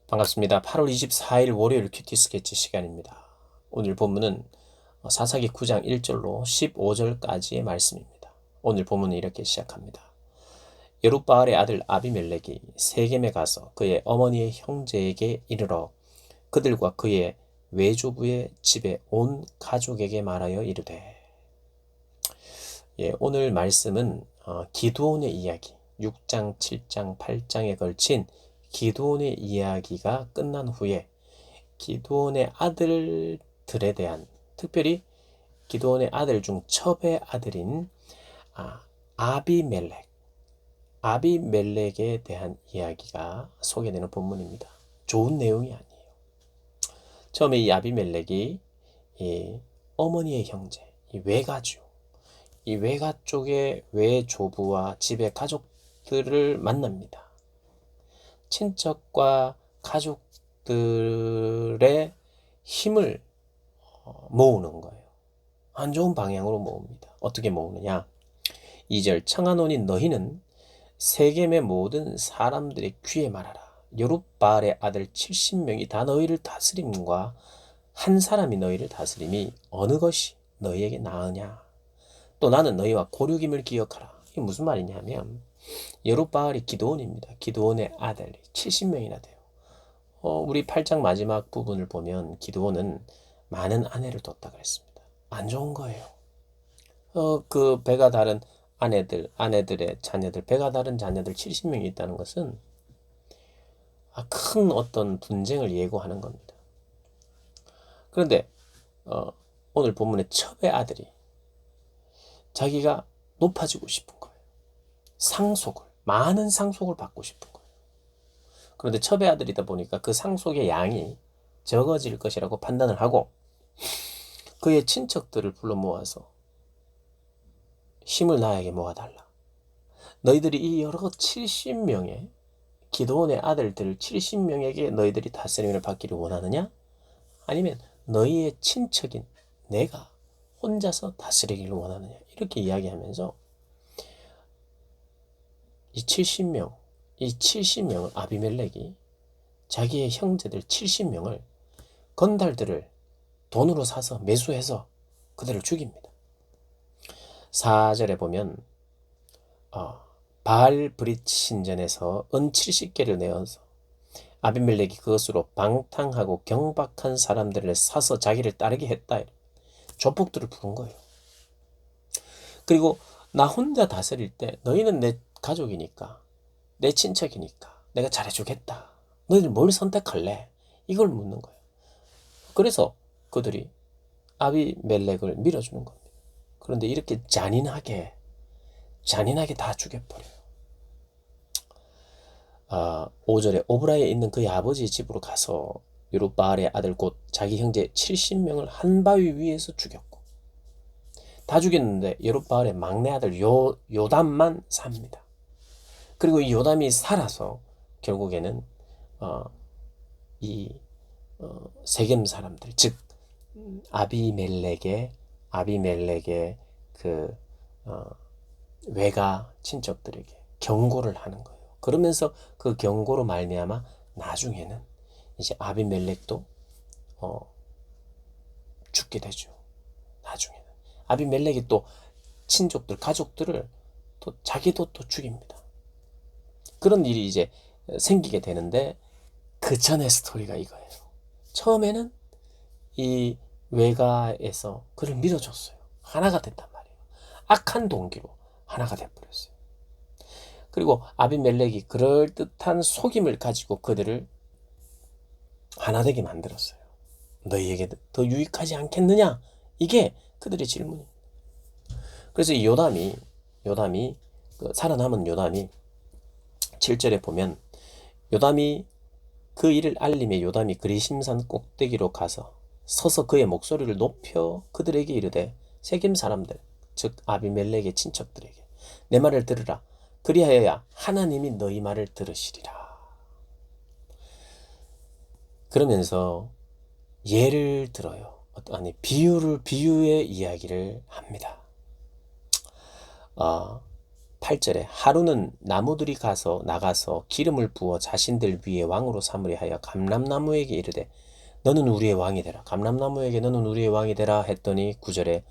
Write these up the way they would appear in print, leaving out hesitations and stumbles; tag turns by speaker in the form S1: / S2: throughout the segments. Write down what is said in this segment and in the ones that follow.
S1: 반갑습니다. 8월 24일 월요일 큐티 스케치 시간입니다. 오늘 본문은 사사기 9장 1절로 15절까지의 말씀입니다. 오늘 본문은 이렇게 시작합니다. 여룻바알의 아들 아비멜렉이 세겜에 가서 그의 어머니의 형제에게 이르러 그들과 그의 외조부의 집에 온 가족에게 말하여 이르되. 오늘 말씀은 기드온의 이야기 6장, 7장, 8장에 걸친 기드온의 이야기가 끝난 후에 기드온의 아들들에 대한, 특별히 기드온의 아들 중 첩의 아들인 아비멜렉, 아비멜렉에 대한 이야기가 소개되는 본문입니다. 좋은 내용이 아니에요. 처음에 이 아비멜렉이 이 어머니의 형제, 이 외가죠. 이 외가 쪽의 외조부와 집의 가족들을 만납니다. 친척과 가족들의 힘을 모으는 거예요. 안 좋은 방향으로 모읍니다. 어떻게 모으느냐? 2절 청하노니 너희는 세겜의 모든 사람들의 귀에 말하라. 여룻바알의 아들 70명이 다 너희를 다스림과 한 사람이 너희를 다스림이 어느 것이 너희에게 나으냐? 또 나는 너희와 고륙임을 기억하라. 이게 무슨 말이냐면 여룻바알이 기드온입니다. 기드온의 아들이 70명이나 돼요. 우리 8장 마지막 부분을 보면 기드온은 많은 아내를 뒀다 그랬습니다. 안 좋은 거예요. 그 배가 다른 아내들의 자녀들, 배가 다른 자녀들 70명이 있다는 것은 큰 어떤 분쟁을 예고하는 겁니다. 그런데 오늘 본문의 첩의 아들이 자기가 높아지고 싶은 거예요. 많은 상속을 받고 싶은 거예요. 그런데 첩의 아들이다 보니까 그 상속의 양이 적어질 것이라고 판단을 하고 그의 친척들을 불러 모아서 힘을 나에게 모아달라. 너희들이 이 여러 70명의 기드온의 아들들 70명에게 너희들이 다스림을 받기를 원하느냐? 아니면 너희의 친척인 내가 혼자서 다스리기를 원하느냐? 이렇게 이야기하면서 이 70명을 아비멜렉이 자기의 형제들 70명을 건달들을 돈으로 사서 매수해서 그들을 죽입니다. 4절에 보면 바알 브릿 신전에서 은 70개를 내어서 아비멜렉이 그것으로 방탕하고 경박한 사람들을 사서 자기를 따르게 했다. 조폭들을 부른 거예요. 그리고 나 혼자 다스릴 때 너희는 내 가족이니까, 내 친척이니까 내가 잘해주겠다. 너희들 뭘 선택할래? 이걸 묻는 거예요. 그래서 그들이 아비멜렉을 밀어주는 겁니다. 그런데 이렇게 잔인하게 다 죽여버려요. 5절에 오브라에 있는 그의 아버지의 집으로 가서 여룻바알의 아들 곧 자기 형제 70명을 한 바위 위에서 죽였고, 다 죽였는데 여룻바알의 막내 아들 요담만 삽니다. 그리고 이 요담이 살아서 결국에는 이 세겜 사람들, 즉 아비멜렉의 그 외가 친척들에게 경고를 하는 거예요. 그러면서 그 경고로 말미암아 나중에는 이제 아비멜렉도 죽게 되죠. 나중에는 아비멜렉이 또 친족들, 가족들을 또 자기도 또 죽입니다. 그런 일이 이제 생기게 되는데 그 전의 스토리가 이거예요. 처음에는 이 외가에서 그를 밀어줬어요. 하나가 됐단 말이에요. 악한 동기로 하나가 돼버렸어요. 그리고 아비멜렉이 그럴듯한 속임을 가지고 그들을 하나 되게 만들었어요. 너희에게 더 유익하지 않겠느냐? 이게 그들의 질문입니다. 그래서 이 요담이 살아남은 요담이 7절에 보면 요담이 그 일을 알림에 요담이 그리심산 꼭대기로 가서 서서 그의 목소리를 높여 그들에게 이르되 세겜 사람들 즉 아비멜렉의 친척들에게 내 말을 들으라. 그리하여야 하나님이 너희 말을 들으시리라. 그러면서 예를 들어요. 비유의 이야기를 합니다. 8절에 하루는 나무들이 나가서 기름을 부어 자신들 위에 왕으로 삼으려 하여 감람나무에게 이르되 너는 우리의 왕이 되라. 감람나무에게 너는 우리의 왕이 되라 했더니 9절에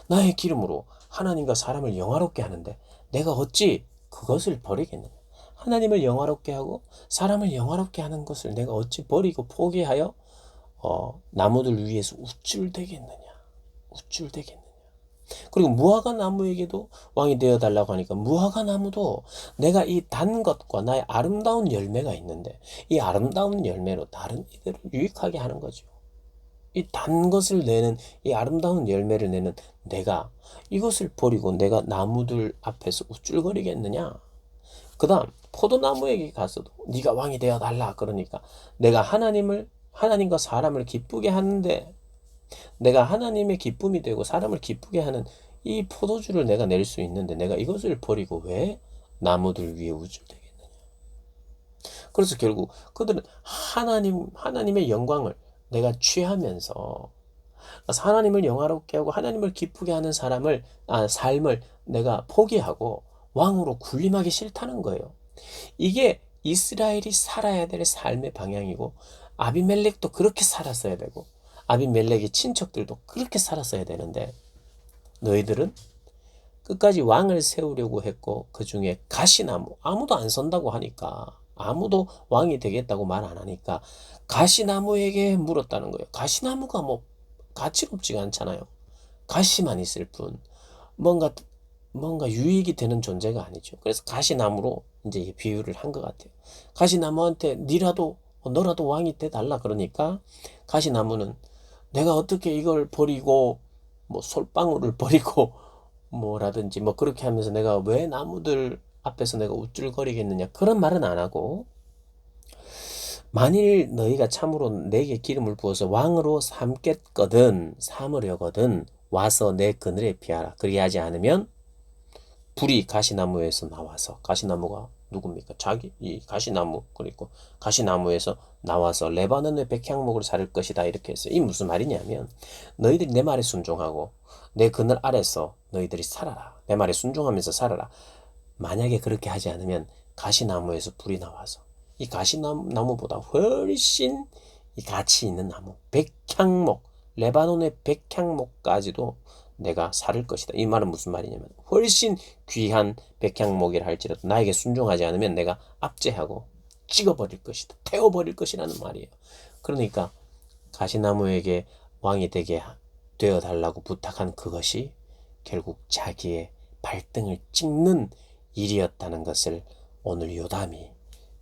S1: 나의 기름으로 하나님과 사람을 영화롭게 하는데 내가 어찌 그것을 버리겠느냐. 하나님을 영화롭게 하고 사람을 영화롭게 하는 것을 내가 어찌 버리고 포기하여 나무들 위에서 우쭐대겠느냐. 우쭐대겠느냐. 그리고 무화과 나무에게도 왕이 되어달라고 하니까 무화과 나무도 내가 이 단 것과 나의 아름다운 열매가 있는데 이 아름다운 열매로 다른 이들을 유익하게 하는 거죠. 이 단 것을 내는 이 아름다운 열매를 내는 내가 이것을 버리고 내가 나무들 앞에서 우쭐거리겠느냐. 그 다음 포도나무에게 가서도 네가 왕이 되어달라 그러니까 내가 하나님과 사람을 기쁘게 하는데 내가 하나님의 기쁨이 되고 사람을 기쁘게 하는 이 포도주를 내가 낼 수 있는데 내가 이것을 버리고 왜 나무들 위에 우쭐대겠느냐. 그래서 결국 그들은 하나님의 영광을 내가 취하면서 하나님을 영화롭게 하고 하나님을 기쁘게 하는 삶을 내가 포기하고 왕으로 군림하기 싫다는 거예요. 이게 이스라엘이 살아야 될 삶의 방향이고 아비멜렉도 그렇게 살았어야 되고 아비멜렉의 친척들도 그렇게 살았어야 되는데 너희들은 끝까지 왕을 세우려고 했고 그 중에 가시나무 아무도 안 선다고 하니까 아무도 왕이 되겠다고 말 안 하니까 가시나무에게 물었다는 거예요. 가시나무가 뭐 가치롭지가 않잖아요. 가시만 있을 뿐 뭔가 유익이 되는 존재가 아니죠. 그래서 가시나무로 이제 비유를 한 것 같아요. 가시나무한테 너라도 왕이 돼 달라 그러니까 가시나무는 내가 어떻게 이걸 버리고 뭐 솔방울을 버리고 뭐라든지 뭐 그렇게 하면서 내가 왜 나무들 앞에서 내가 우쭐거리겠느냐 그런 말은 안 하고 만일 너희가 참으로 내게 기름을 부어서 왕으로 삼으려거든 와서 내 그늘에 피하라. 그리하지 않으면 불이 가시나무에서 나와서 가시나무가 누굽니까? 이 가시나무 그리고 가시나무에서 나와서 레바논의 백향목을 자를 것이다 이렇게 했어요. 이 무슨 말이냐면 너희들이 내 말에 순종하고 내 그늘 아래서 너희들이 살아라. 내 말에 순종하면서 살아라. 만약에 그렇게 하지 않으면 가시나무에서 불이 나와서 이 가시나무보다 훨씬 이 가치 있는 나무 백향목 레바논의 백향목까지도 내가 살을 것이다. 이 말은 무슨 말이냐면 훨씬 귀한 백향목이라 할지라도 나에게 순종하지 않으면 내가 압제하고 찍어버릴 것이다. 태워버릴 것이라는 말이에요. 그러니까 가시나무에게 왕이 되어달라고 부탁한 그것이 결국 자기의 발등을 찍는 일이었다는 것을 오늘 요담이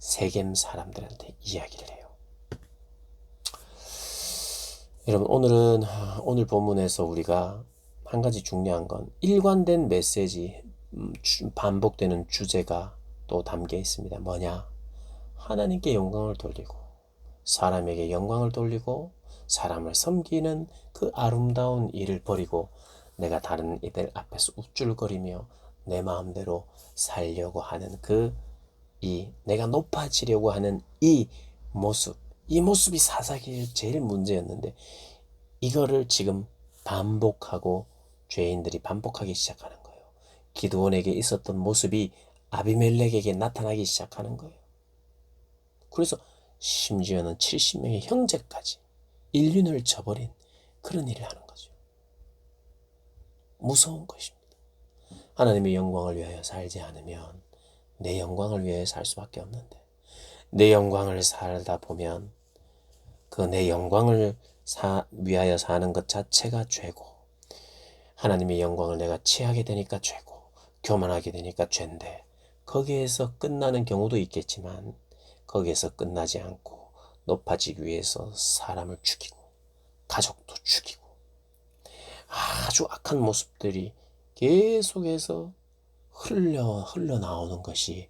S1: 세겜 사람들한테 이야기를 해요. 여러분 오늘 본문에서 우리가 한 가지 중요한 건 일관된 메시지, 반복되는 주제가 또 담겨 있습니다. 뭐냐? 하나님께 영광을 돌리고 사람에게 영광을 돌리고 사람을 섬기는 그 아름다운 일을 버리고 내가 다른 이들 앞에서 우쭐거리며 내 마음대로 살려고 하는 내가 높아지려고 하는 이 모습이 사사기의 제일 문제였는데 이거를 지금 반복하고 죄인들이 반복하기 시작하는 거예요. 기드온에게 있었던 모습이 아비멜렉에게 나타나기 시작하는 거예요. 그래서 심지어는 70명의 형제까지 인륜을 저버린 그런 일을 하는 거죠. 무서운 것입니다. 하나님의 영광을 위하여 살지 않으면 내 영광을 위하여 살 수밖에 없는데 내 영광을 살다 보면 그 내 영광을 위하여 사는 것 자체가 죄고 하나님의 영광을 내가 취하게 되니까 죄고 교만하게 되니까 죄인데 거기에서 끝나는 경우도 있겠지만 거기에서 끝나지 않고 높아지기 위해서 사람을 죽이고 가족도 죽이고 아주 악한 모습들이 계속해서 흘러나오는 것이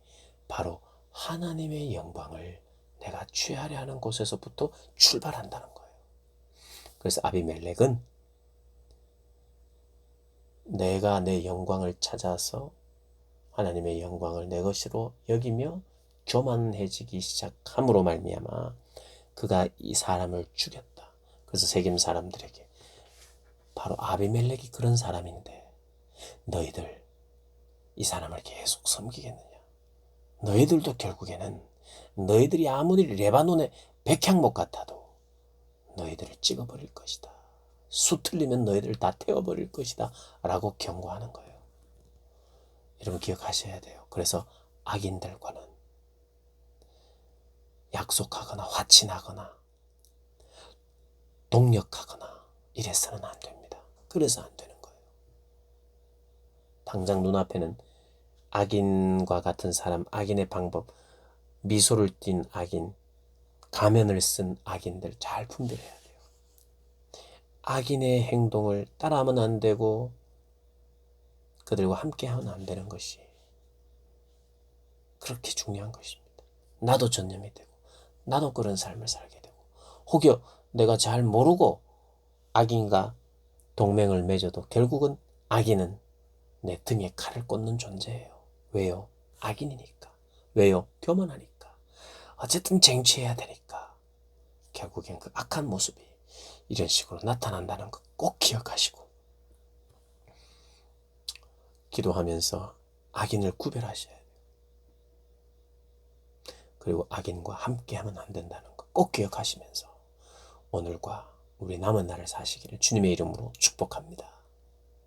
S1: 바로 하나님의 영광을 내가 취하려 하는 곳에서부터 출발한다는 거예요. 그래서 아비멜렉은 내가 내 영광을 찾아서 하나님의 영광을 내 것으로 여기며 교만해지기 시작함으로 말미암아 그가 이 사람을 죽였다. 그래서 세겜 사람들에게 바로 아비멜렉이 그런 사람인데 너희들 이 사람을 계속 섬기겠느냐? 너희들도 결국에는 너희들이 아무리 레바논의 백향목 같아도 너희들을 찍어버릴 것이다. 수 틀리면 너희들을 다 태워버릴 것이다. 라고 경고하는 거예요. 여러분 기억하셔야 돼요. 그래서 악인들과는 약속하거나 화친하거나 동력하거나 이래서는 안 됩니다. 그래서 안 되는 거예요. 당장 눈앞에는 악인과 같은 사람, 악인의 방법, 미소를 띤 악인, 가면을 쓴 악인들 잘 분별해야 돼요. 악인의 행동을 따라하면 안 되고 그들과 함께하면 안 되는 것이 그렇게 중요한 것입니다. 나도 전념이 되고 나도 그런 삶을 살게 되고 혹여 내가 잘 모르고 악인과 동맹을 맺어도 결국은 악인은 내 등에 칼을 꽂는 존재예요. 왜요? 악인이니까. 왜요? 교만하니까. 어쨌든 쟁취해야 되니까. 결국엔 그 악한 모습이 이런 식으로 나타난다는 거 꼭 기억하시고 기도하면서 악인을 구별하셔야 돼요. 그리고 악인과 함께하면 안 된다는 거 꼭 기억하시면서 오늘과 우리 남은 날을 사시기를 주님의 이름으로 축복합니다.